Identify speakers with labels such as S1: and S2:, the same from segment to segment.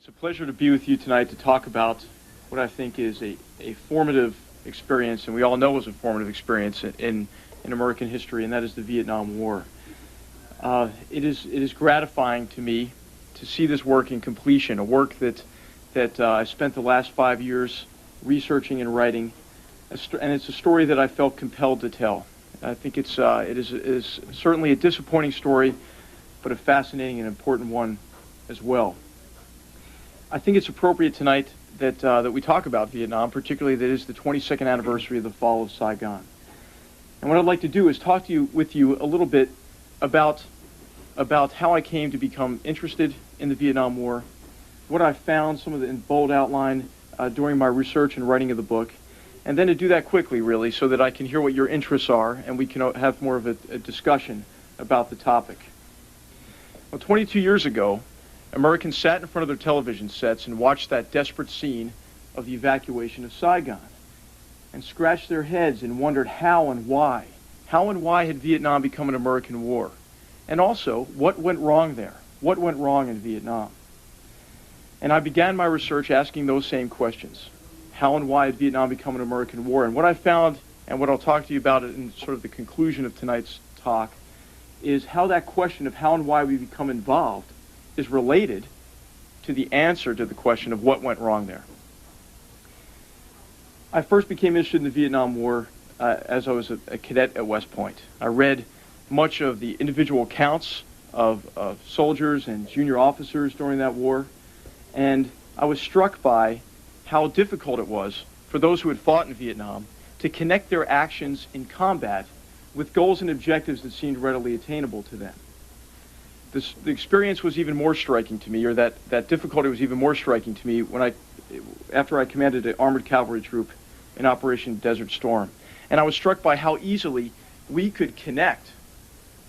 S1: It's a pleasure to be with you tonight to talk about what I think is a formative experience, and we all know was a formative experience in American history, and that is the Vietnam War. It is gratifying to me to see this work in completion, a work that I spent the last 5 years researching and writing, and it's a story that I felt compelled to tell. I think it is certainly a disappointing story, but a fascinating and important one as well. I think it's appropriate tonight that we talk about Vietnam, particularly that it is the 22nd anniversary of the fall of Saigon. And what I'd like to do is talk with you a little bit about how I came to become interested in the Vietnam War, what I found, some of the in bold outline during my research and writing of the book, and then to do that quickly, really, so that I can hear what your interests are and we can have more of a discussion about the topic. Well, 22 years ago, Americans sat in front of their television sets and watched that desperate scene of the evacuation of Saigon and scratched their heads and wondered how and why. How and why had Vietnam become an American war? And also, what went wrong there? What went wrong in Vietnam? And I began my research asking those same questions. How and why had Vietnam become an American war? And what I found, and what I'll talk to you about in sort of the conclusion of tonight's talk, is how that question of how and why we become involved is related to the answer to the question of what went wrong there. I first became interested in the Vietnam War as I was a cadet at West Point. I read much of the individual accounts of soldiers and junior officers during that war, and I was struck by how difficult it was for those who had fought in Vietnam to connect their actions in combat with goals and objectives that seemed readily attainable to them. The experience was even more striking to me, or that difficulty was even more striking to me after I commanded an armored cavalry troop in Operation Desert Storm. And I was struck by how easily we could connect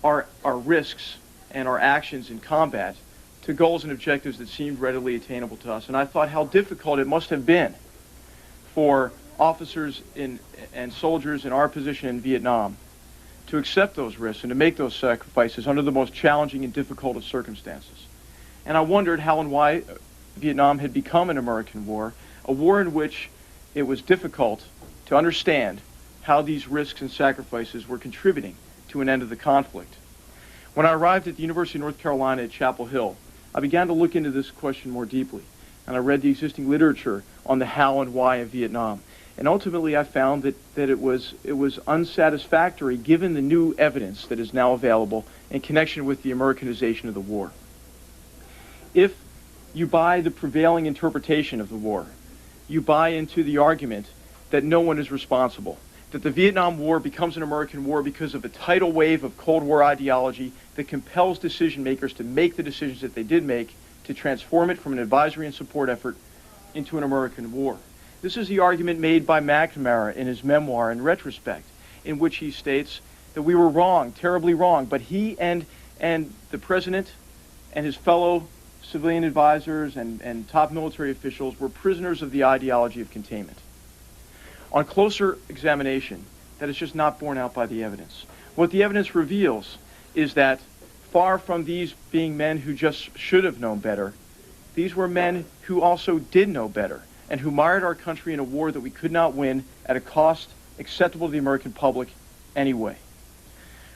S1: our risks and our actions in combat to goals and objectives that seemed readily attainable to us. And I thought how difficult it must have been for officers and soldiers in our position in Vietnam to accept those risks and to make those sacrifices under the most challenging and difficult of circumstances. And I wondered how and why Vietnam had become an American war, a war in which it was difficult to understand how these risks and sacrifices were contributing to an end of the conflict. When I arrived at the University of North Carolina at Chapel Hill, I began to look into this question more deeply, and I read the existing literature on the how and why of Vietnam. And ultimately, I found that it was unsatisfactory given the new evidence that is now available in connection with the Americanization of the war. If you buy the prevailing interpretation of the war, you buy into the argument that no one is responsible, that the Vietnam War becomes an American war because of a tidal wave of Cold War ideology that compels decision makers to make the decisions that they did make to transform it from an advisory and support effort into an American war. This is the argument made by McNamara in his memoir in retrospect, in which he states that we were wrong, terribly wrong, but he and the president and his fellow civilian advisors and top military officials were prisoners of the ideology of containment. On closer examination, that is just not borne out by the evidence. What the evidence reveals is that far from these being men who just should have known better, these were men who also did know better, and who mired our country in a war that we could not win at a cost acceptable to the American public anyway.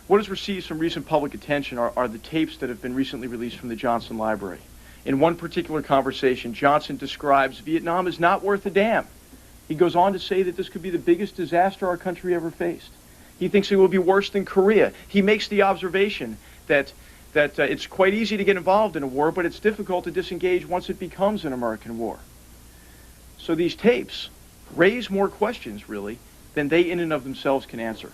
S1: What has received some recent public attention are the tapes that have been recently released from the Johnson Library. In one particular conversation, Johnson describes Vietnam as not worth a damn. He goes on to say that this could be the biggest disaster our country ever faced. He thinks it will be worse than Korea. He makes the observation that it's quite easy to get involved in a war, but it's difficult to disengage once it becomes an American war. So these tapes raise more questions, really, than they in and of themselves can answer.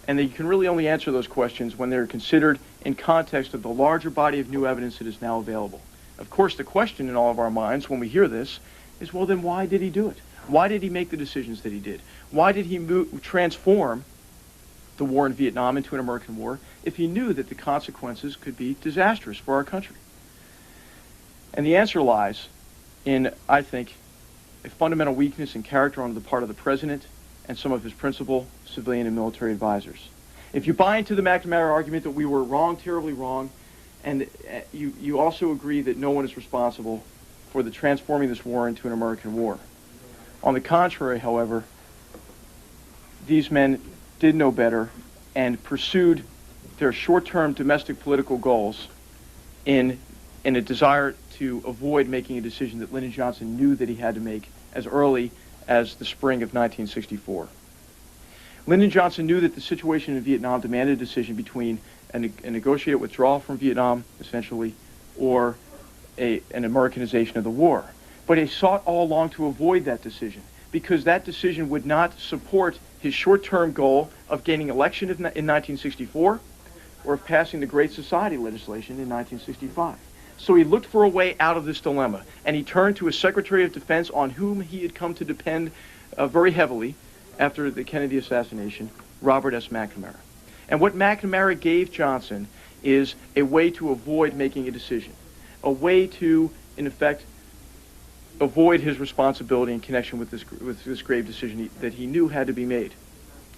S1: And they can really only answer those questions when they're considered in context of the larger body of new evidence that is now available. Of course, the question in all of our minds when we hear this is, well, then why did he do it? Why did he make the decisions that he did? Why did he transform the war in Vietnam into an American war if he knew that the consequences could be disastrous for our country? And the answer lies in, I think, a fundamental weakness in character on the part of the president and some of his principal civilian and military advisors. If you buy into the McNamara argument that we were wrong, terribly wrong, and you also agree that no one is responsible for the transforming this war into an American war. On the contrary, however, these men did know better and pursued their short-term domestic political goals in a desire to avoid making a decision that Lyndon Johnson knew that he had to make as early as the spring of 1964. Lyndon Johnson knew that the situation in Vietnam demanded a decision between a negotiated withdrawal from Vietnam, essentially, or an Americanization of the war. But he sought all along to avoid that decision, because that decision would not support his short-term goal of gaining election in 1964 or of passing the Great Society legislation in 1965. So he looked for a way out of this dilemma, and he turned to a Secretary of Defense on whom he had come to depend very heavily after the Kennedy assassination, Robert S. McNamara. And what McNamara gave Johnson is a way to avoid making a decision, a way to, in effect, avoid his responsibility in connection with this grave decision that he knew had to be made.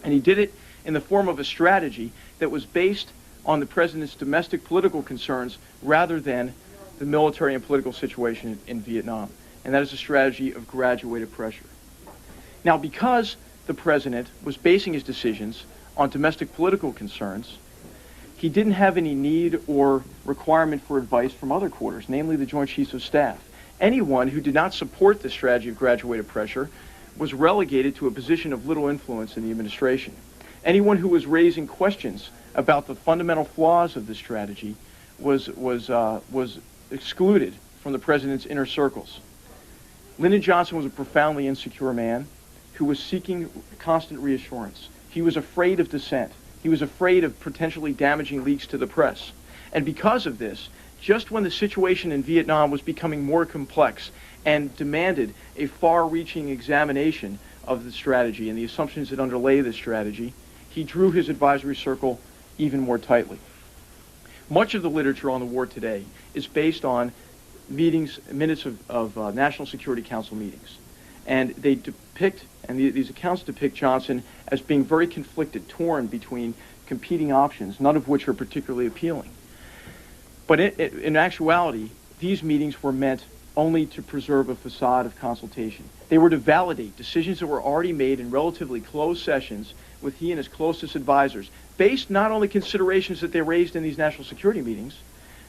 S1: And he did it in the form of a strategy that was based on the president's domestic political concerns rather than the military and political situation in Vietnam. And that is a strategy of graduated pressure. Now, because the president was basing his decisions on domestic political concerns, he didn't have any need or requirement for advice from other quarters, namely the Joint Chiefs of Staff. Anyone who did not support this strategy of graduated pressure was relegated to a position of little influence in the administration. Anyone who was raising questions about the fundamental flaws of this strategy was excluded from the president's inner circles. Lyndon Johnson was a profoundly insecure man who was seeking constant reassurance. He was afraid of dissent. He was afraid of potentially damaging leaks to the press. And because of this, just when the situation in Vietnam was becoming more complex and demanded a far-reaching examination of the strategy and the assumptions that underlay this strategy, he drew his advisory circle even more tightly. Much of the literature on the war today is based on minutes of National Security Council meetings. And they depict, and these accounts depict Johnson as being very conflicted, torn between competing options, none of which are particularly appealing. But in actuality, these meetings were meant only to preserve a facade of consultation. They were to validate decisions that were already made in relatively closed sessions with he and his closest advisors, based not on the considerations that they raised in these national security meetings,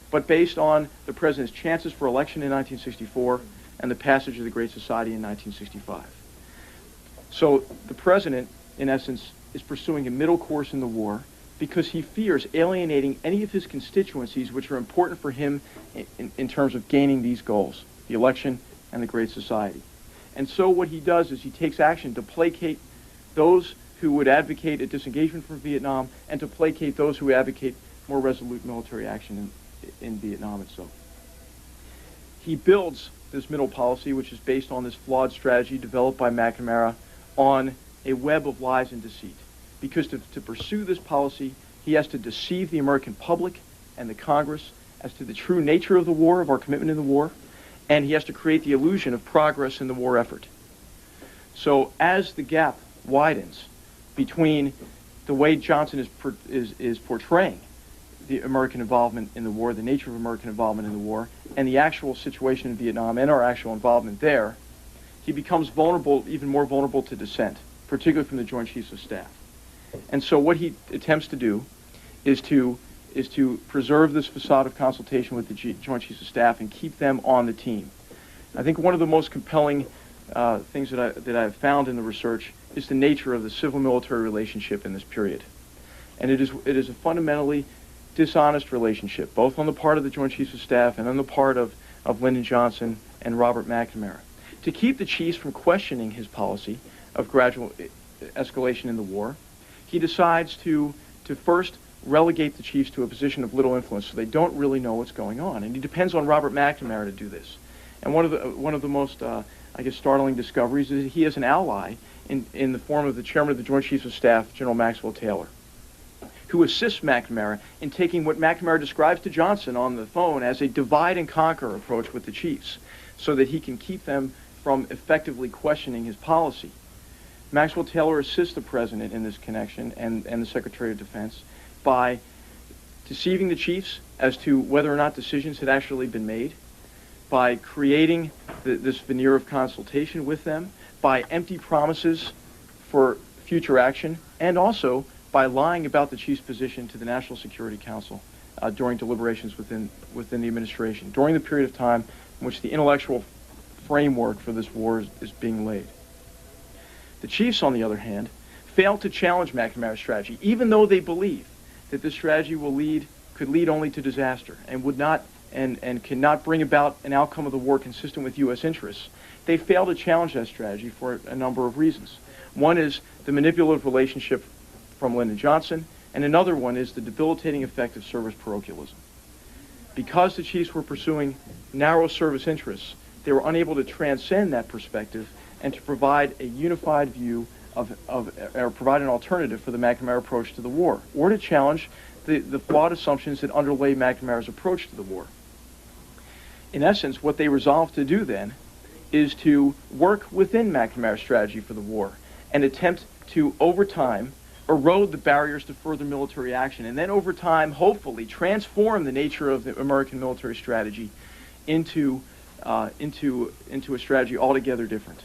S1: but based on the president's chances for election in 1964 and the passage of the Great Society in 1965. So the president, in essence, is pursuing a middle course in the war because he fears alienating any of his constituencies which are important for him in terms of gaining these goals, the election and the Great Society. And so what he does is he takes action to placate those who would advocate a disengagement from Vietnam and to placate those who advocate more resolute military action in Vietnam itself. He builds this middle policy, which is based on this flawed strategy developed by McNamara, on a web of lies and deceit. Because to pursue this policy, he has to deceive the American public and the Congress as to the true nature of the war, of our commitment in the war, and he has to create the illusion of progress in the war effort. So as the gap widens between the way Johnson is portraying the American involvement in the war, the nature of American involvement in the war, and the actual situation in Vietnam and our actual involvement there, he becomes vulnerable, even more vulnerable to dissent, particularly from the Joint Chiefs of Staff. And so what he attempts to do is to preserve this facade of consultation with the Joint Chiefs of Staff and keep them on the team. I think one of the most compelling things that I've found in the research is the nature of the civil-military relationship in this period. And it is a fundamentally dishonest relationship, both on the part of the Joint Chiefs of Staff and on the part of Lyndon Johnson and Robert McNamara. To keep the chiefs from questioning his policy of gradual escalation in the war, he decides to first relegate the chiefs to a position of little influence so they don't really know what's going on. And he depends on Robert McNamara to do this. And one of the most, I guess, startling discoveries is that he has an ally in the form of the chairman of the Joint Chiefs of Staff, General Maxwell Taylor, who assists McNamara in taking what McNamara describes to Johnson on the phone as a divide and conquer approach with the chiefs so that he can keep them from effectively questioning his policy. Maxwell Taylor assists the president in this connection and the Secretary of Defense by deceiving the chiefs as to whether or not decisions had actually been made, by creating this veneer of consultation with them, by empty promises for future action, and also by lying about the chief's position to the National Security Council during deliberations within the administration, during the period of time in which the intellectual framework for this war is being laid. The chiefs, on the other hand, failed to challenge McNamara's strategy, even though they believe that this strategy could lead only to disaster and would not and cannot bring about an outcome of the war consistent with U.S. interests. They failed to challenge that strategy for a number of reasons. One is the manipulative relationship from Lyndon Johnson, and another one is the debilitating effect of service parochialism. Because the chiefs were pursuing narrow service interests, they were unable to transcend that perspective and to provide a unified view or provide an alternative for the McNamara approach to the war, or to challenge the flawed assumptions that underlay McNamara's approach to the war. In essence, what they resolved to do then is to work within McNamara's strategy for the war and attempt to, over time, erode the barriers to further military action, and then over time, hopefully, transform the nature of the American military strategy into a strategy altogether different.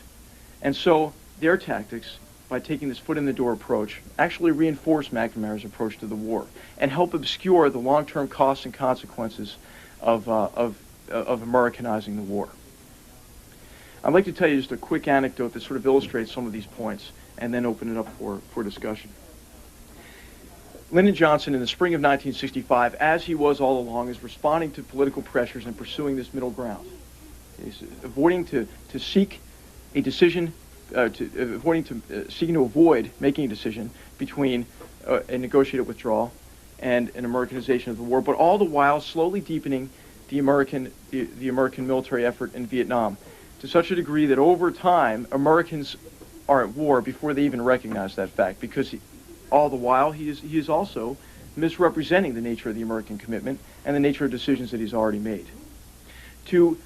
S1: And so their tactics, by taking this foot-in-the-door approach, actually reinforce McNamara's approach to the war and help obscure the long-term costs and consequences of Americanizing the war. I'd like to tell you just a quick anecdote that sort of illustrates some of these points and then open it up for discussion. Lyndon Johnson, in the spring of 1965, as he was all along, is responding to political pressures and pursuing this middle ground. He's avoiding to seek a decision, seeking to avoid making a decision between a negotiated withdrawal and an Americanization of the war, but all the while slowly deepening the American military effort in Vietnam to such a degree that over time Americans are at war before they even recognize that fact, because all the while he is also misrepresenting the nature of the American commitment and the nature of decisions that he's already made. To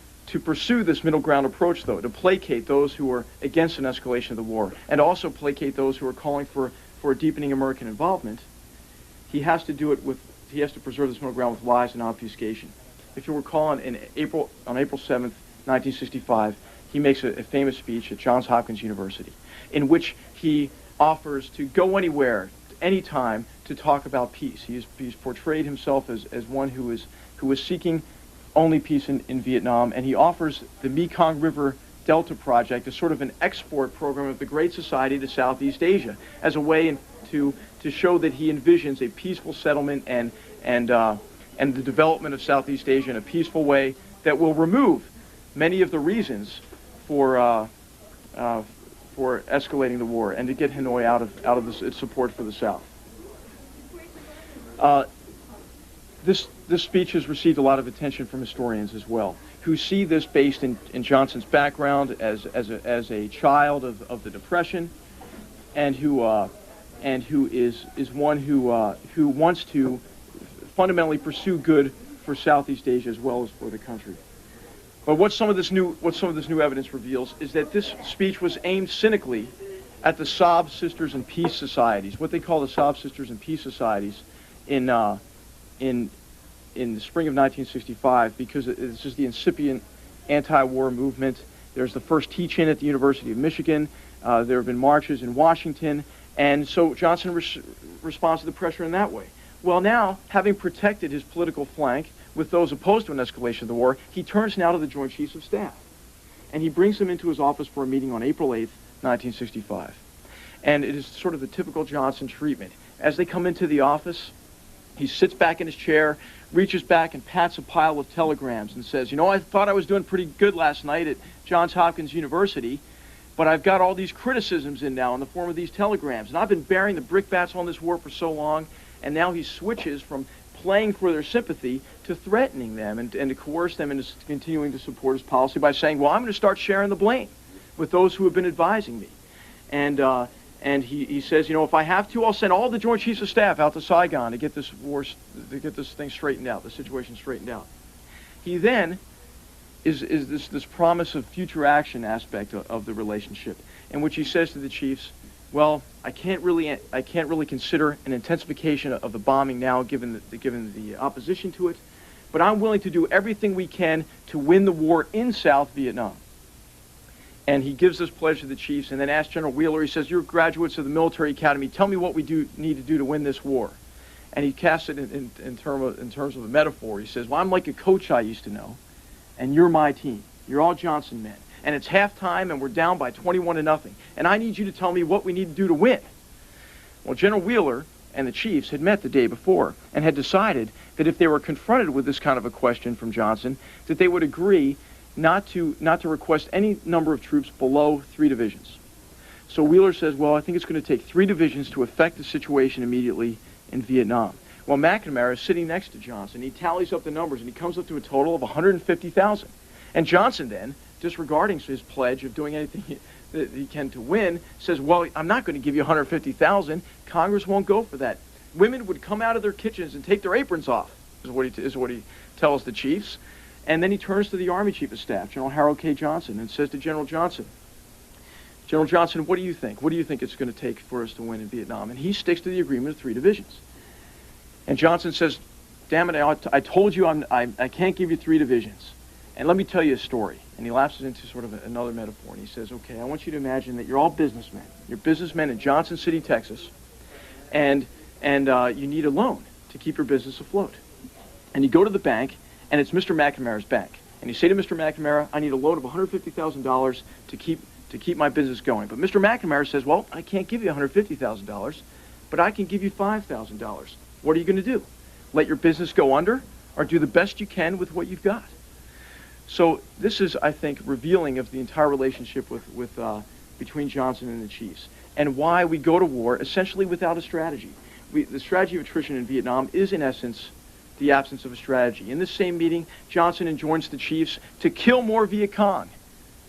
S1: pursue this middle ground approach, though, to placate those who are against an escalation of the war and also placate those who are calling for a deepening American involvement, he has to preserve this middle ground with lies and obfuscation. If you recall, on April 7th, 1965, he makes a famous speech at Johns Hopkins University in which he offers to go anywhere, anytime, to talk about peace. He's portrayed himself as one who is seeking only peace in Vietnam, and he offers the Mekong River Delta Project as sort of an export program of the Great Society to Southeast Asia, as a way to show that he envisions a peaceful settlement and the development of Southeast Asia in a peaceful way that will remove many of the reasons for escalating the war and to get Hanoi out of its support for the South. This speech has received a lot of attention from historians as well, who see this based in Johnson's background as a child of the Depression, and who is one who wants to fundamentally pursue good for Southeast Asia as well as for the country. But what some of this new evidence reveals is that this speech was aimed cynically at the Sob Sisters and Peace Societies, what they call the Sob Sisters and Peace Societies, in the spring of 1965, because this is the incipient anti-war movement. There's the first teach-in at the University of Michigan. There have been marches in Washington, and so Johnson responds to the pressure in that way. Well, now, having protected his political flank with those opposed to an escalation of the war, he turns now to the Joint Chiefs of Staff, and he brings them into his office for a meeting on April 8th, 1965. And it is sort of the typical Johnson treatment. As they come into the office, he sits back in his chair, reaches back and pats a pile of telegrams and says, "You know, I thought I was doing pretty good last night at Johns Hopkins University, but I've got all these criticisms in now in the form of these telegrams, and I've been bearing the brickbats on this war for so long." And now he switches from playing for their sympathy to threatening them and to coerce them into continuing to support his policy by saying, "Well, I'm going to start sharing the blame with those who have been advising me." And he says, "You know, if I have to, I'll send all the Joint Chiefs of Staff out to Saigon to get this thing straightened out, the situation straightened out." He then is this promise of future action aspect of the relationship, in which he says to the chiefs, "Well, I can't really consider an intensification of the bombing now, given the opposition to it, but I'm willing to do everything we can to win the war in South Vietnam." And he gives this pledge to the chiefs and then asks General Wheeler, he says, "You're graduates of the military academy. Tell me what we need to do to win this war." And he casts it in terms of a metaphor. He says, "Well, I'm like a coach I used to know, and you're my team. You're all Johnson men. And it's halftime, and we're down by 21-0. And I need you to tell me what we need to do to win." Well, General Wheeler and the chiefs had met the day before and had decided that if they were confronted with this kind of a question from Johnson, that they would agree not to request any number of troops below 3 divisions. So Wheeler says, "Well, I think it's going to take 3 divisions to affect the situation immediately in Vietnam." Well, McNamara is sitting next to Johnson. He tallies up the numbers, and he comes up to a total of 150,000. And Johnson then, disregarding his pledge of doing anything that he can to win, says, "Well, I'm not going to give you 150,000. Congress won't go for that. Women would come out of their kitchens and take their aprons off," is what he tells the chiefs. And then he turns to the Army Chief of Staff, General Harold K. Johnson, and says to General Johnson, "General Johnson, what do you think? What do you think it's going to take for us to win in Vietnam?" And he sticks to the agreement of 3 divisions. And Johnson says, "Damn it, I told you I can't give you 3 divisions. And let me tell you a story." And he lapses into sort of another metaphor. And he says, "Okay, I want you to imagine that you're all businessmen. You're businessmen in Johnson City, Texas, and you need a loan to keep your business afloat. And you go to the bank, and it's Mr. McNamara's bank. And you say to Mr. McNamara, 'I need a loan of $150,000 to keep my business going.' But Mr. McNamara says, 'Well, I can't give you $150,000, but I can give you $5,000. What are you going to do? Let your business go under, or do the best you can with what you've got?'" So this is, I think, revealing of the entire relationship between Johnson and the chiefs, and why we go to war essentially without a strategy. The strategy of attrition in Vietnam is, in essence, the absence of a strategy. In this same meeting, Johnson enjoins the chiefs to kill more Viet Cong,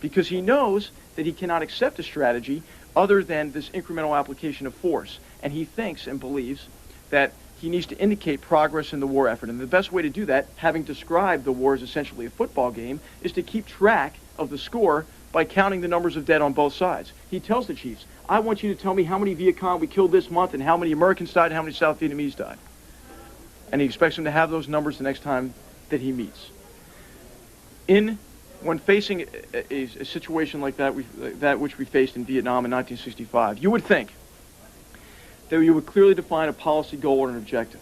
S1: because he knows that he cannot accept a strategy other than this incremental application of force. And he thinks and believes that he needs to indicate progress in the war effort. And the best way to do that, having described the war as essentially a football game, is to keep track of the score by counting the numbers of dead on both sides. He tells the chiefs, "I want you to tell me how many Viet Cong we killed this month and how many Americans died and how many South Vietnamese died." And he expects them to have those numbers the next time that he meets. When facing a situation like that which we faced in Vietnam in 1965, you would think that you would clearly define a policy goal or an objective.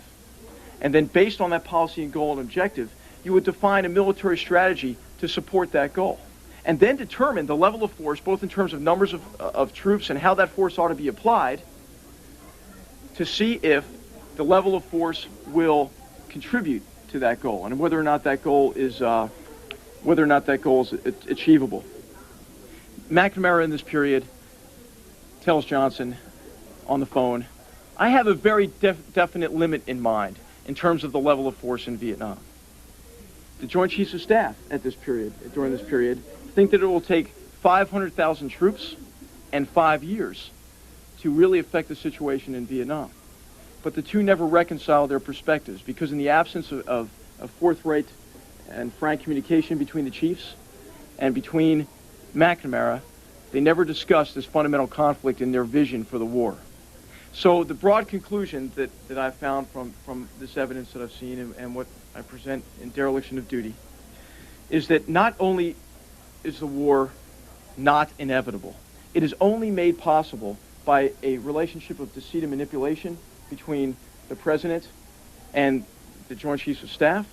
S1: And then based on that policy and goal and objective, you would define a military strategy to support that goal. And then determine the level of force, both in terms of numbers of troops and how that force ought to be applied, to see if the level of force will contribute to that goal and whether or not that goal is achievable. McNamara in this period tells Johnson on the phone, "I have a very definite limit in mind in terms of the level of force in Vietnam." The Joint Chiefs of Staff during this period, think that it will take 500,000 troops and 5 years to really affect the situation in Vietnam. But the two never reconcile their perspectives, because in the absence of forthright and frank communication between the chiefs and between McNamara, they never discussed this fundamental conflict in their vision for the war. So the broad conclusion that I've found from this evidence that I've seen and what I present in Dereliction of Duty is that not only is the war not inevitable, it is only made possible by a relationship of deceit and manipulation between the President and the Joint Chiefs of Staff,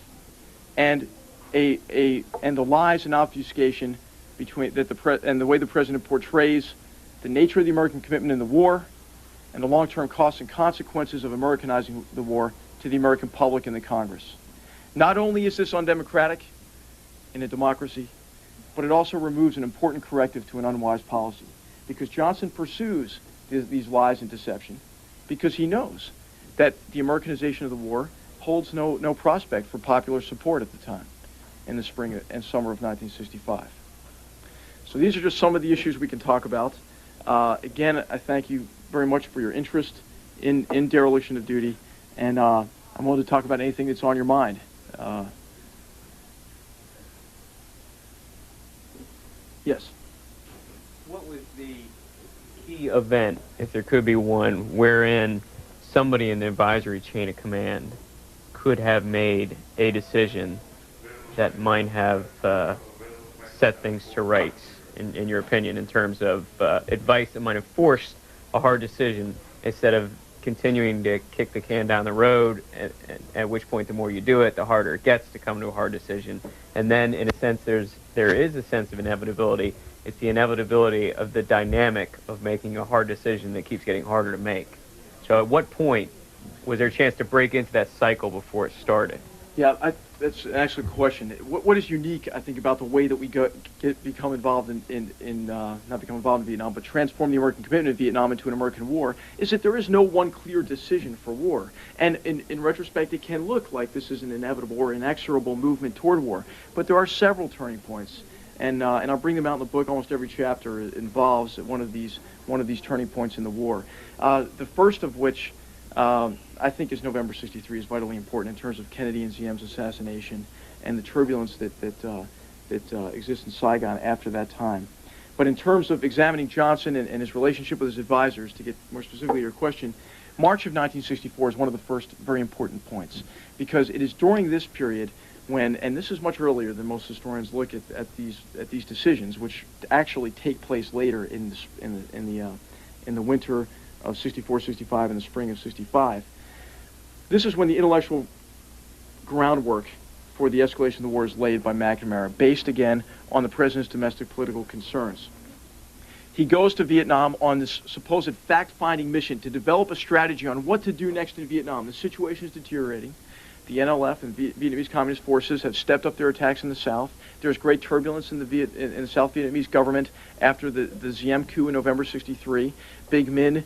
S1: and the lies and obfuscation and the way the President portrays the nature of the American commitment in the war and the long-term costs and consequences of Americanizing the war to the American public and the Congress. Not only is this undemocratic in a democracy, but it also removes an important corrective to an unwise policy, because Johnson pursues these lies and deception because he knows that the Americanization of the war holds no prospect for popular support at the time, in the spring and summer of 1965. So these are just some of the issues we can talk about. Again, I thank you very much for your interest in Dereliction of Duty, and I'm willing to talk about anything that's on your mind. Yes?
S2: What was the key event, if there could be one, wherein somebody in the advisory chain of command could have made a decision that might have set things to rights in your opinion, in terms of advice that might have forced a hard decision instead of continuing to kick the can down the road, at which point the more you do it, the harder it gets to come to a hard decision. And then, in a sense, there is a sense of inevitability. It's the inevitability of the dynamic of making a hard decision that keeps getting harder to make. So at what point was there a chance to break into that cycle before it started?
S1: Yeah, that's an excellent question. What is unique, I think, about the way that we become involved not become involved in Vietnam, but transform the American commitment in Vietnam into an American war, is that there is no one clear decision for war. And in retrospect, it can look like this is an inevitable or inexorable movement toward war. But there are several turning points, and I'll bring them out in the book. Almost every chapter involves one of these turning points in the war. The first of which I think is November '63 is vitally important in terms of Kennedy and Diem's assassination and the turbulence that exists in Saigon after that time. But in terms of examining Johnson and his relationship with his advisors, to get more specifically to your question, March of 1964 is one of the first very important points, because it is during this period when, and this is much earlier than most historians look at these decisions, which actually take place later in the winter of '64, '65, and the spring of '65. This is when the intellectual groundwork for the escalation of the war is laid by McNamara, based again on the president's domestic political concerns. He goes to Vietnam on this supposed fact-finding mission to develop a strategy on what to do next in Vietnam. The situation is deteriorating. The NLF and Vietnamese Communist forces have stepped up their attacks in the south. There's great turbulence in the South Vietnamese government after the Diem coup in November '63. Big Minh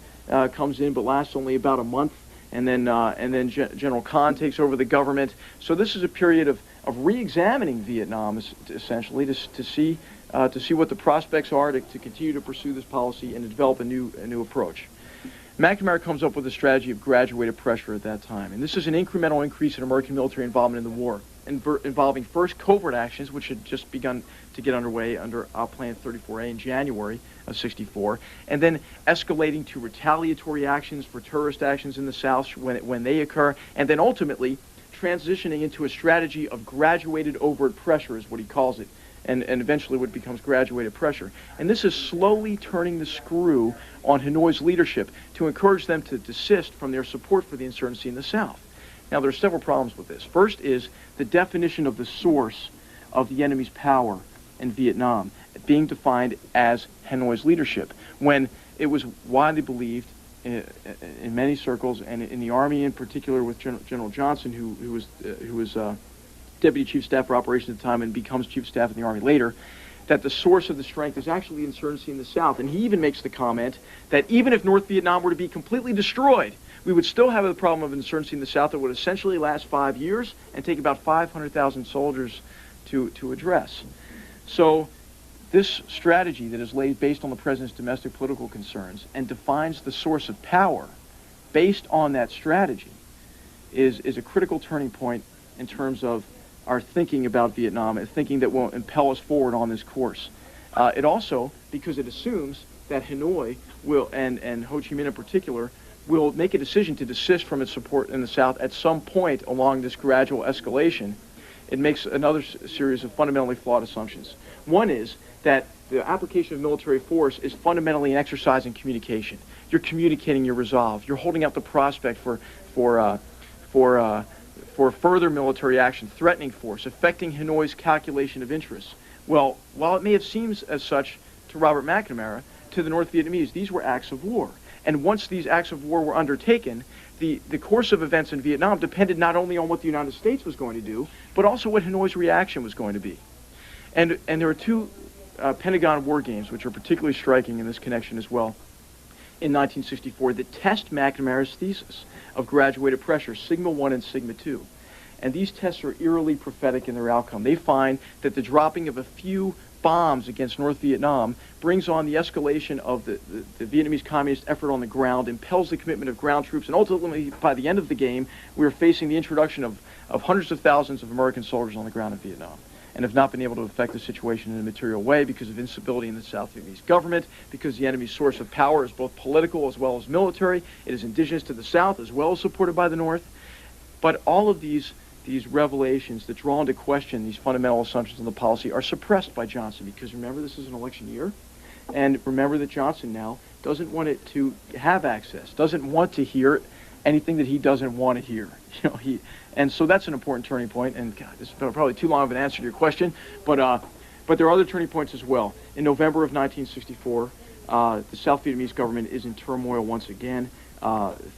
S1: comes in, but lasts only about a month, and then General Khan takes over the government. So this is a period of re-examining Vietnam, essentially, to see what the prospects are to continue to pursue this policy and to develop a new approach. McNamara comes up with a strategy of graduated pressure at that time, and this is an incremental increase in American military involvement in the war, involving first covert actions, which had just begun to get underway under Plan 34A in January of '64, and then escalating to retaliatory actions for terrorist actions in the South when they occur, and then ultimately transitioning into a strategy of graduated overt pressure, is what he calls it, and eventually what becomes graduated pressure. And this is slowly turning the screw on Hanoi's leadership to encourage them to desist from their support for the insurgency in the South. Now, there are several problems with this. First is the definition of the source of the enemy's power in Vietnam being defined as Hanoi's leadership, when it was widely believed in many circles, and in the Army in particular with General Johnson, who was Deputy Chief Staff for Operations at the time and becomes Chief of Staff in the Army later, that the source of the strength is actually the insurgency in the South. And he even makes the comment that even if North Vietnam were to be completely destroyed, we would still have the problem of insurgency in the South that would essentially last 5 years and take about 500,000 soldiers to address. So this strategy that is laid based on the president's domestic political concerns and defines the source of power based on that strategy is a critical turning point in terms of our thinking about Vietnam and thinking that will impel us forward on this course. It also, because it assumes that Hanoi will, and Ho Chi Minh in particular, will make a decision to desist from its support in the South at some point along this gradual escalation, it makes another series of fundamentally flawed assumptions. One is that the application of military force is fundamentally an exercise in communication. You're communicating your resolve. You're holding out the prospect for further military action, threatening force, affecting Hanoi's calculation of interests. Well, while it may have seemed as such to Robert McNamara, to the North Vietnamese, these were acts of war. And once these acts of war were undertaken, the course of events in Vietnam depended not only on what the United States was going to do, but also what Hanoi's reaction was going to be. And there are two Pentagon war games which are particularly striking in this connection as well in 1964 that test McNamara's thesis of graduated pressure, Sigma 1 and Sigma 2. And these tests are eerily prophetic in their outcome. They find that the dropping of a few bombs against North Vietnam brings on the escalation of the Vietnamese communist effort on the ground, impels the commitment of ground troops, and ultimately, by the end of the game, we are facing the introduction of hundreds of thousands of American soldiers on the ground in Vietnam, and have not been able to affect the situation in a material way because of instability in the South Vietnamese government, because the enemy's source of power is both political as well as military. It is indigenous to the South as well as supported by the North. But all of these these revelations that draw into question these fundamental assumptions in the policy are suppressed by Johnson, because remember, this is an election year, and remember that Johnson now doesn't want it to have access, doesn't want to hear anything that he doesn't want to hear. And so that's an important turning point. And God, this is probably too long of an answer to your question, but there are other turning points as well. In November of 1964, the South Vietnamese government is in turmoil once again.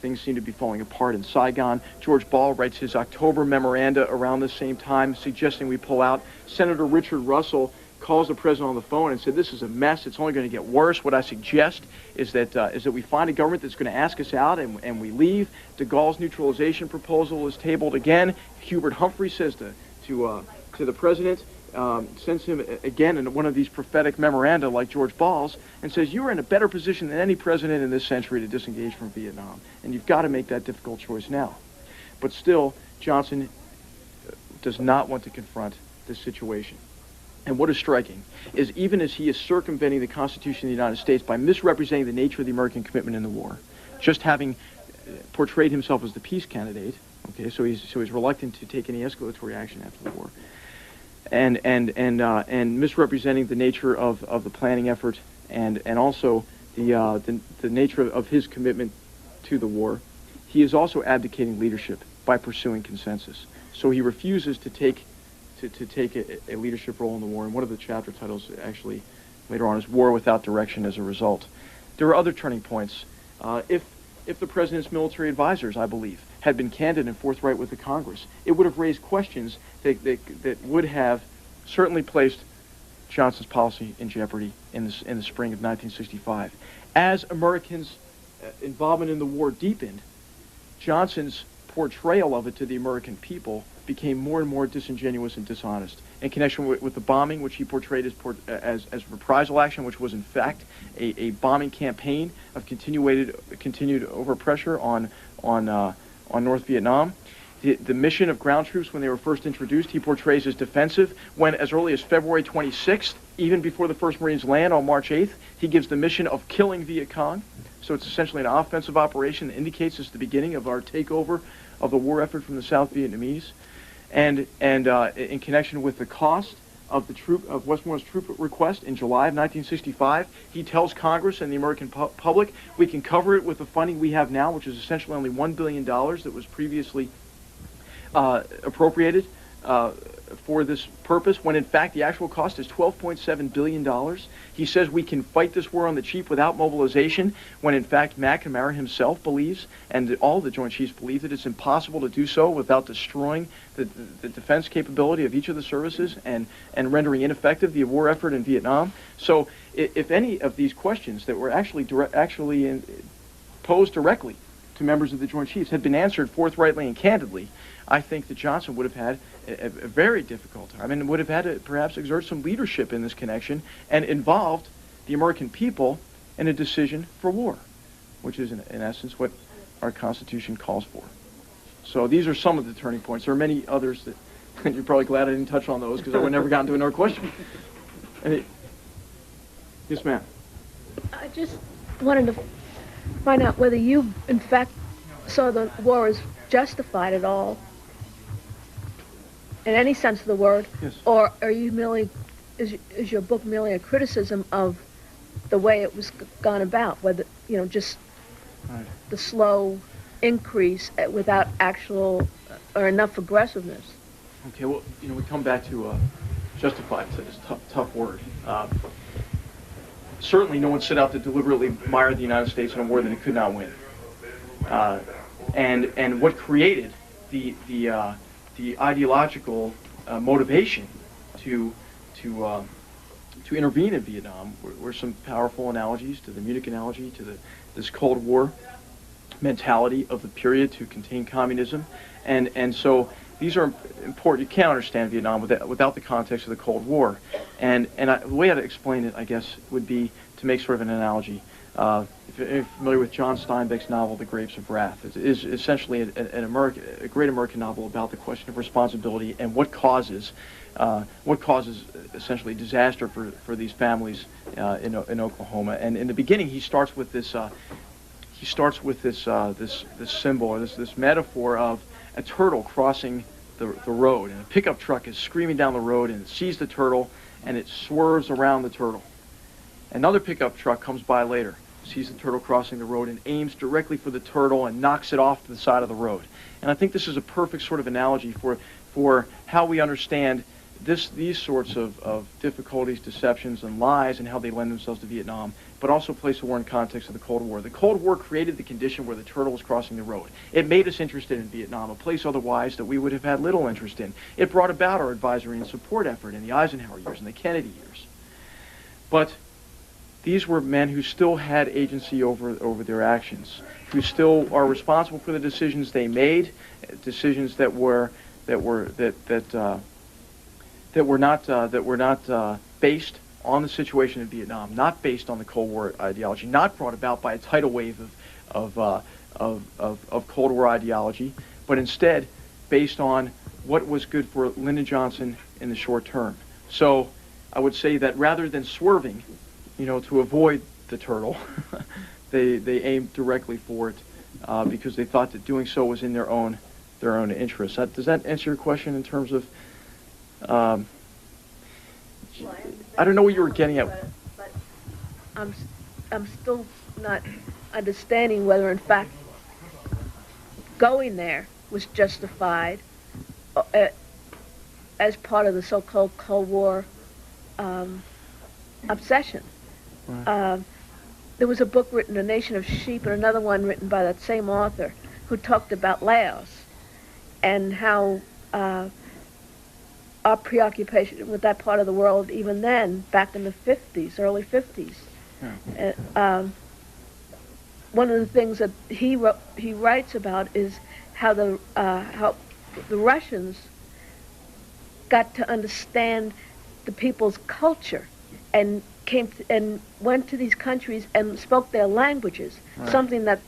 S1: Things seem to be falling apart in Saigon. George Ball writes his October memoranda around the same time, suggesting we pull out. Senator Richard Russell calls the president on the phone and said, "This is a mess. It's only going to get worse. What I suggest is that we find a government that's going to ask us out, and we leave." De Gaulle's neutralization proposal is tabled again. Hubert Humphrey says to the president, sends him again in one of these prophetic memoranda like George Ball's, and says, "You are in a better position than any president in this century to disengage from Vietnam, and you've got to make that difficult choice now." But still, Johnson does not want to confront this situation. And what is striking is, even as he is circumventing the Constitution of the United States by misrepresenting the nature of the American commitment in the war, just having portrayed himself as the peace candidate, okay, so he's reluctant to take any escalatory action after the war, and misrepresenting the nature of the planning effort, and also the nature of his commitment to the war, he is also abdicating leadership by pursuing consensus. So he refuses to take a leadership role in the war, and one of the chapter titles actually later on is "War Without Direction" as a result. There are other turning points. If the president's military advisors, I believe, had been candid and forthright with the Congress, it would have raised questions that would have certainly placed Johnson's policy in jeopardy in the spring of 1965. As Americans' involvement in the war deepened, Johnson's portrayal of it to the American people became more and more disingenuous and dishonest. In connection with the bombing, which he portrayed as reprisal action, which was in fact a bombing campaign of continued overpressure on North Vietnam. The mission of ground troops, when they were first introduced, he portrays as defensive, when as early as February 26th, even before the first Marines land on March 8th, he gives the mission of killing Viet Cong. So it's essentially an offensive operation that indicates it's the beginning of our takeover of the war effort from the South Vietnamese. And in connection with the cost of Westmoreland's troop request in July of 1965, he tells Congress and the American public, we can cover it with the funding we have now, which is essentially only $1 billion that was previously appropriated for this purpose, when in fact the actual cost is $12.7 billion. He says we can fight this war on the cheap without mobilization, when in fact McNamara himself believes, and all the Joint Chiefs believe, that it's impossible to do so without destroying the defense capability of each of the services and rendering ineffective the war effort in Vietnam. So if any of these questions that were actually posed directly to members of the Joint Chiefs had been answered forthrightly and candidly, I think that Johnson would have had a very difficult time, and would have had to perhaps exert some leadership in this connection and involved the American people in a decision for war, which is in essence what our Constitution calls for. So these are some of the turning points. There are many others that you're probably glad I didn't touch on those, because I would never gotten to another question. Yes, ma'am.
S3: I just wanted to find out whether you, in fact, saw the war as justified at all, in any sense of the word.
S1: Yes.
S3: Or are you merely, is your book merely a criticism of the way it was gone about, whether, just
S1: Right.
S3: the slow increase without actual or enough aggressiveness?
S1: Okay, well, we come back to justified. It's a tough word. Certainly no one set out to deliberately mire the United States in a war that it could not win. And what created the ideological motivation to intervene in Vietnam were some powerful analogies to the Munich analogy, to this Cold War mentality of the period to contain communism, and so these are important. You can't understand Vietnam without the context of the Cold War, and the way I'd explain it, I guess, would be to make sort of an analogy. If you're familiar with John Steinbeck's novel, The Grapes of Wrath, it is essentially a great American novel about the question of responsibility and what causes essentially disaster for these families in Oklahoma. And in the beginning, he starts with this symbol, or this metaphor of a turtle crossing the road, and a pickup truck is screaming down the road, and it sees the turtle, and it swerves around the turtle. Another pickup truck comes by later, sees the turtle crossing the road, and aims directly for the turtle and knocks it off to the side of the road. And I think this is a perfect sort of analogy for how we understand these sorts of difficulties, deceptions, and lies, and how they lend themselves to Vietnam, but also place the war in context of the Cold War. The Cold War created the condition where the turtle was crossing the road. It made us interested in Vietnam, a place otherwise that we would have had little interest in. It brought about our advisory and support effort in the Eisenhower years and the Kennedy years. But these were men who still had agency over their actions, who still are responsible for the decisions they made, decisions that were not based on the situation in Vietnam, not based on the Cold War ideology, not brought about by a tidal wave of Cold War ideology, but instead based on what was good for Lyndon Johnson in the short term. So I would say that rather than swerving, to avoid the turtle, they aimed directly for it because they thought that doing so was in their own interest. Does that answer your question in terms of? I don't know what you were getting at.
S3: But I'm still not understanding whether, in fact, going there was justified as part of the so-called Cold War obsession.
S1: Right.
S3: There was a book written, A Nation of Sheep, and another one written by that same author who talked about Laos and how our preoccupation with that part of the world, even then, back in the 50s, early 50s.
S1: Yeah.
S3: One of the things that he writes about is how the Russians got to understand the people's culture and and went to these countries and spoke their languages,
S1: Right.
S3: something that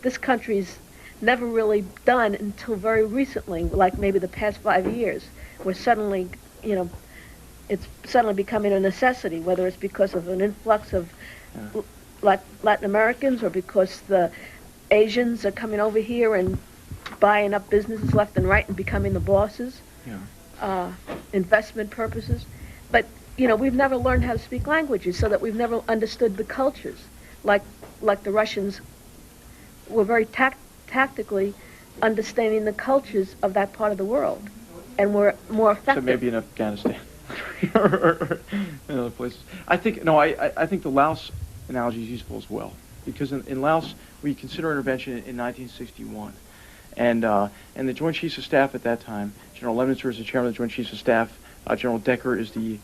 S3: this country's never really done until very recently, like maybe the past 5 years, where suddenly, it's suddenly becoming a necessity, whether it's because of an influx of Latin Americans or because the Asians are coming over here and buying up businesses left and right and becoming the bosses, investment purposes. But, we've never learned how to speak languages, so that we've never understood the cultures. Like the Russians were very tactically understanding the cultures of that part of the world, and were more effective.
S1: So maybe in Afghanistan or in other places. I think the Laos analogy is useful as well, because in Laos we consider intervention in 1961, and the Joint Chiefs of Staff at that time, General Lemnitzer is the chairman of the Joint Chiefs of Staff, General Decker is the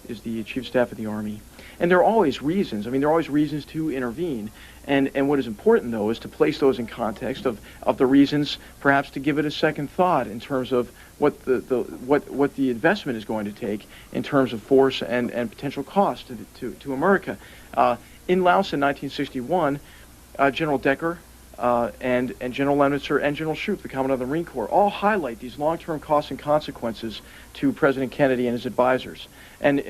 S1: Chief of Staff of the Army, and there are always reasons. I mean, there are always reasons to intervene, and what is important though is to place those in context of the reasons, perhaps to give it a second thought in terms of what the investment is going to take in terms of force and potential cost to America. In Laos in 1961, General Decker and General Lemnitzer and General Shoup, the Commandant of the Marine Corps, all highlight these long-term costs and consequences to President Kennedy and his advisors. And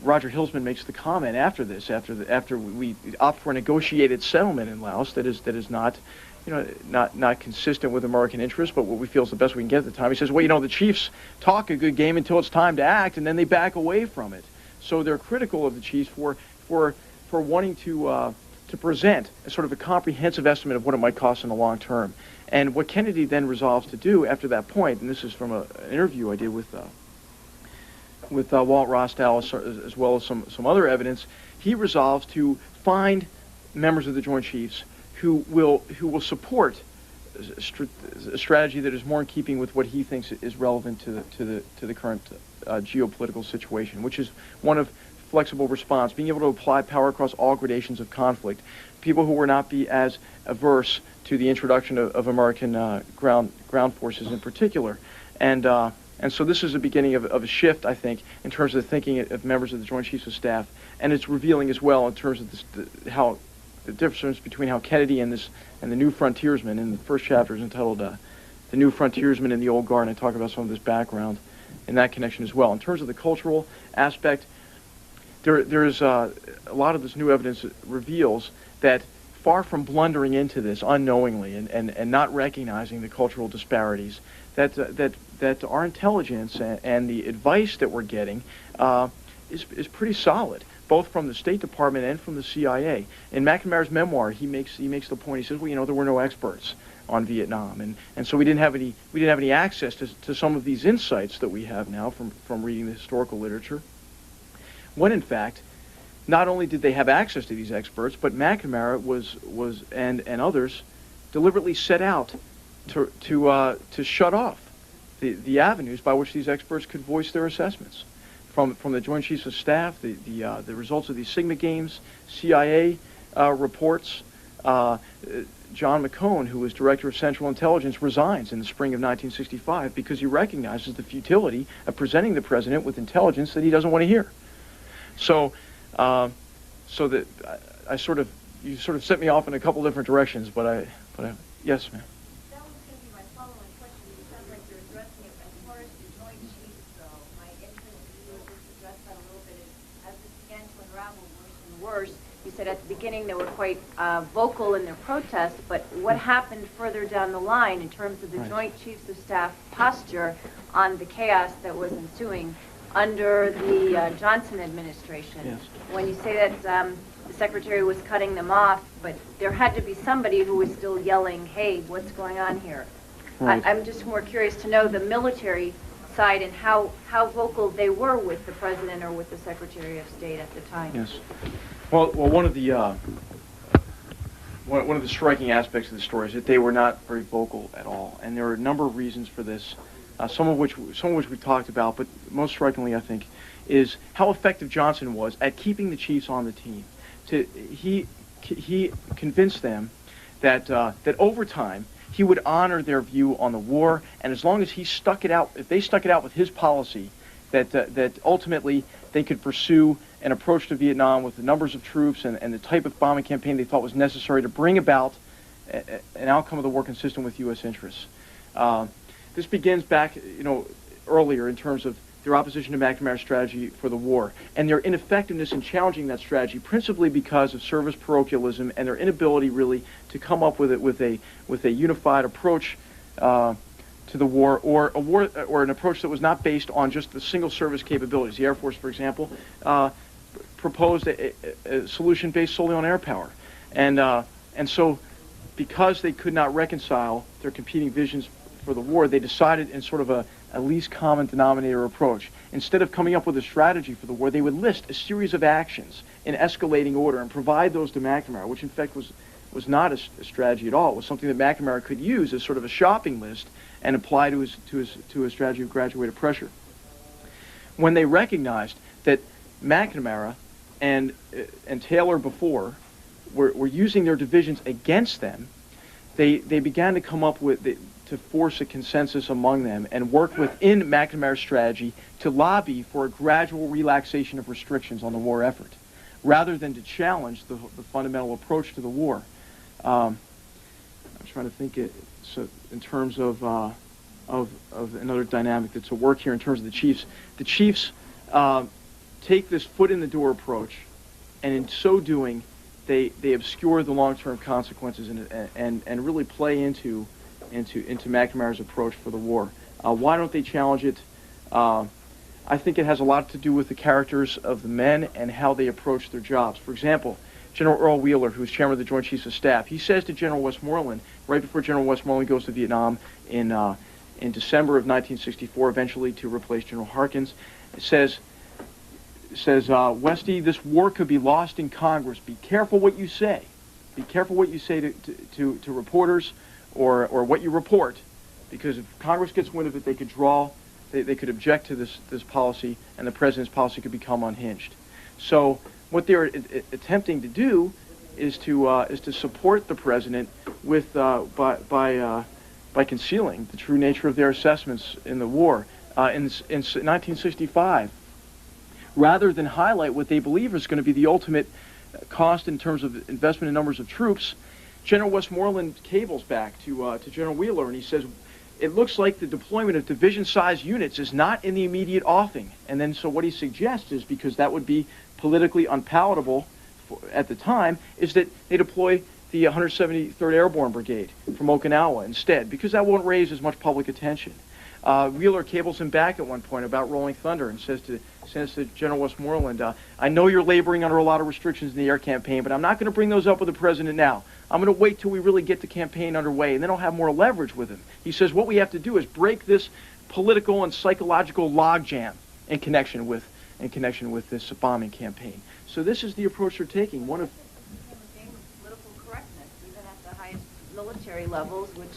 S1: Roger Hilsman makes the comment after this, after we opt for a negotiated settlement in Laos that is not, not consistent with American interests, but what we feel is the best we can get at the time. He says, well, the chiefs talk a good game until it's time to act, and then they back away from it. So they're critical of the chiefs for wanting to present a sort of a comprehensive estimate of what it might cost in the long term. And what Kennedy then resolves to do after that point, and this is from an interview I did with Walt Rostow, as well as some other evidence, he resolves to find members of the Joint Chiefs who will support a strategy that is more in keeping with what he thinks is relevant to the current geopolitical situation, which is one of flexible response, being able to apply power across all gradations of conflict, people who will not be as averse to the introduction of American ground forces in particular. And so this is the beginning of a shift, I think, in terms of the thinking of members of the Joint Chiefs of Staff, and it's revealing as well in terms of how the difference between how Kennedy and the New Frontiersmen, in the first chapter is entitled The New Frontiersmen in the Old Guard, and I talk about some of this background in that connection as well. In terms of the cultural aspect, there's a lot of this new evidence that reveals that far from blundering into this unknowingly and not recognizing the cultural disparities, that our intelligence and the advice that we're getting is pretty solid, both from the State Department and from the CIA. In McNamara's memoir, he makes the point. He says, well, there were no experts on Vietnam, and so we didn't have any access to some of these insights that we have now from reading the historical literature. When in fact, not only did they have access to these experts, but McNamara and others deliberately set out to shut off the avenues by which these experts could voice their assessments. From the Joint Chiefs of Staff, the results of these Sigma Games, CIA reports. John McCone, who was Director of Central Intelligence, resigns in the spring of 1965 because he recognizes the futility of presenting the president with intelligence that he doesn't want to hear. So that you sort of set me off in a couple different directions, but I yes, ma'am.
S4: That was going to be my following question. It sounds like you're addressing it as far as the Joint Chiefs, though. My interest in you just addressed that a little bit. As this began to unravel worse and worse, you said at the beginning they were quite vocal in their protest, but what happened further down the line in terms of the
S1: Right.
S4: Joint Chiefs of Staff posture on the chaos that was ensuing under the Johnson administration?
S1: Yes.
S4: When you say that the secretary was cutting them off, but there had to be somebody who was still yelling, hey, what's going on here?
S1: Right.
S4: I'm just more curious to know the military side and how vocal they were with the president or with the Secretary of State at the time.
S1: Yes. Well, one of the striking aspects of the story is that they were not very vocal at all, and there are a number of reasons for this. Some of which we've talked about, but most strikingly, I think, is how effective Johnson was at keeping the Chiefs on the team. He convinced them that over time he would honor their view on the war, and as long as he stuck it out, if they stuck it out with his policy, that ultimately they could pursue an approach to Vietnam with the numbers of troops and the type of bombing campaign they thought was necessary to bring about an outcome of the war consistent with U.S. interests. This begins back, earlier in terms of their opposition to McNamara's strategy for the war and their ineffectiveness in challenging that strategy, principally because of service parochialism and their inability really to come up with a unified approach to the war, or an approach that was not based on just the single service capabilities. The Air Force, for example, proposed a solution based solely on air power, and so because they could not reconcile their competing visions for the war, they decided in sort of a least common denominator approach. Instead of coming up with a strategy for the war, they would list a series of actions in escalating order and provide those to McNamara, which in fact was not a strategy at all. It was something that McNamara could use as sort of a shopping list and apply to his strategy of graduated pressure. When they recognized that McNamara and Taylor before were using their divisions against them, they began to come up with to force a consensus among them and work within McNamara's strategy to lobby for a gradual relaxation of restrictions on the war effort, rather than to challenge the fundamental approach to the war. I'm trying to think in terms of another dynamic that's at work here in terms of the Chiefs. The Chiefs take this foot in the door approach, and in so doing, they obscure the long-term consequences and really play into McNamara's approach for the war. Why don't they challenge it? I think it has a lot to do with the characters of the men and how they approach their jobs. For example, General Earl Wheeler, who is chairman of the Joint Chiefs of Staff, he says to General Westmoreland, right before General Westmoreland goes to Vietnam in December of 1964, eventually to replace General Harkins, says, Westy, this war could be lost in Congress. Be careful what you say. Be careful what you say to reporters or what you report, because if Congress gets wind of it, they could object to this policy, and the president's policy could become unhinged. So what they're attempting to do is to support the president with by concealing the true nature of their assessments in the war. In 1965, rather than highlight what they believe is going to be the ultimate cost in terms of investment in numbers of troops, General Westmoreland cables back to General Wheeler, and he says, it looks like the deployment of division-sized units is not in the immediate offing. And then so what he suggests is, because that would be politically unpalatable at the time, is that they deploy the 173rd Airborne Brigade from Okinawa instead, because that won't raise as much public attention. Wheeler cables him back at one point about Rolling Thunder and says to General Westmoreland, I know you're laboring under a lot of restrictions in the air campaign, but I'm not going to bring those up with the president now. I'm going to wait till we really get the campaign underway, and then I'll have more leverage with him. He says what we have to do is break this political and psychological logjam in connection with this bombing campaign. So this is the approach they're taking. One of
S4: Political correctness, even at the highest military levels, which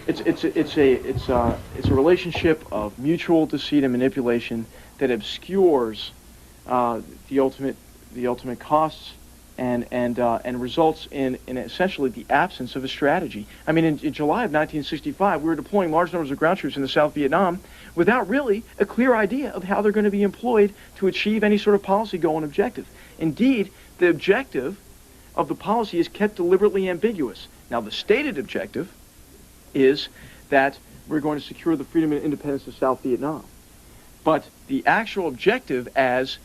S1: it's a relationship of mutual deceit and manipulation that obscures the ultimate costs and results in essentially the absence of a strategy. I mean, in July of 1965, we were deploying large numbers of ground troops into South Vietnam without really a clear idea of how they're going to be employed to achieve any sort of policy goal and objective. Indeed, the objective of the policy is kept deliberately ambiguous. Now, the stated objective is that we're going to secure the freedom and independence of South Vietnam. But the actual objective as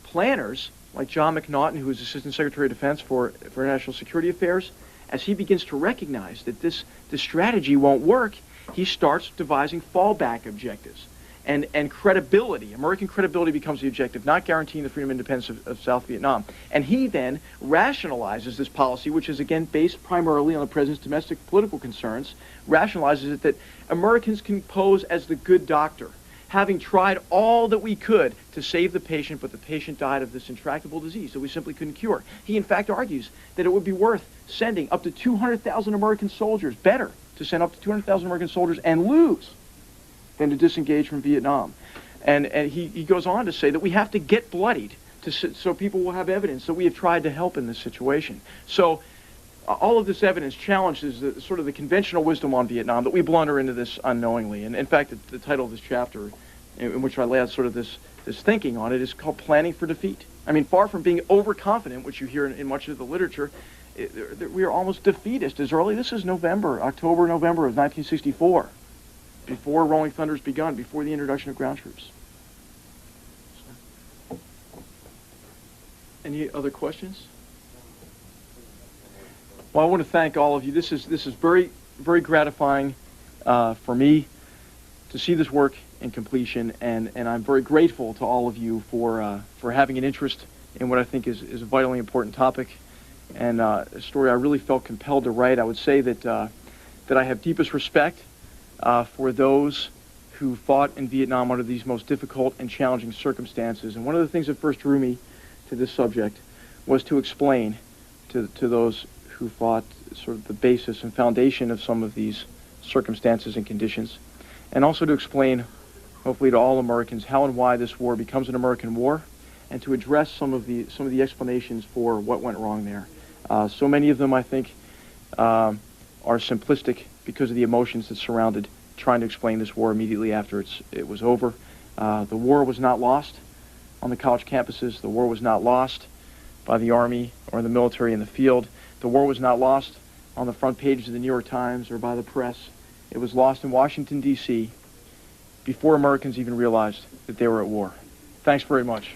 S1: planners, like John McNaughton, who is Assistant Secretary of Defense for International Security Affairs, as he begins to recognize that this strategy won't work, he starts devising fallback objectives. And credibility, American credibility becomes the objective, not guaranteeing the freedom and independence of South Vietnam. And he then rationalizes this policy, which is again based primarily on the president's domestic political concerns, rationalizes it that Americans can pose as the good doctor, having tried all that we could to save the patient, but the patient died of this intractable disease that we simply couldn't cure. He in fact argues that it would be worth sending up to 200,000 American soldiers, better to send up to 200,000 American soldiers and lose than to disengage from Vietnam. And he goes on to say that we have to get bloodied so people will have evidence that we have tried to help in this situation. So all of this evidence challenges sort of the conventional wisdom on Vietnam that we blunder into this unknowingly. And in fact, the title of this chapter, in which I lay out sort of this thinking on it, is called Planning for Defeat. I mean, far from being overconfident, which you hear in much of the literature, we are almost defeatist as early. This is October, November of 1964. Before Rolling Thunder's begun, before the introduction of ground troops. So. Any other questions? Well, I want to thank all of you. This is very, very gratifying for me to see this work in completion, and I'm very grateful to all of you for having an interest in what I think is a vitally important topic and a story I really felt compelled to write. I would say that I have deepest respect for those who fought in Vietnam under these most difficult and challenging circumstances. And one of the things that first drew me to this subject was to explain to those who fought sort of the basis and foundation of some of these circumstances and conditions, and also to explain, hopefully to all Americans, how and why this war becomes an American war, and to address some of the explanations for what went wrong there. So many of them, I think, are simplistic because of the emotions that surrounded trying to explain this war immediately after it was over. The war was not lost on the college campuses. The war was not lost by the Army or the military in the field. The war was not lost on the front pages of the New York Times or by the press. It was lost in Washington, D.C. before Americans even realized that they were at war. Thanks very much.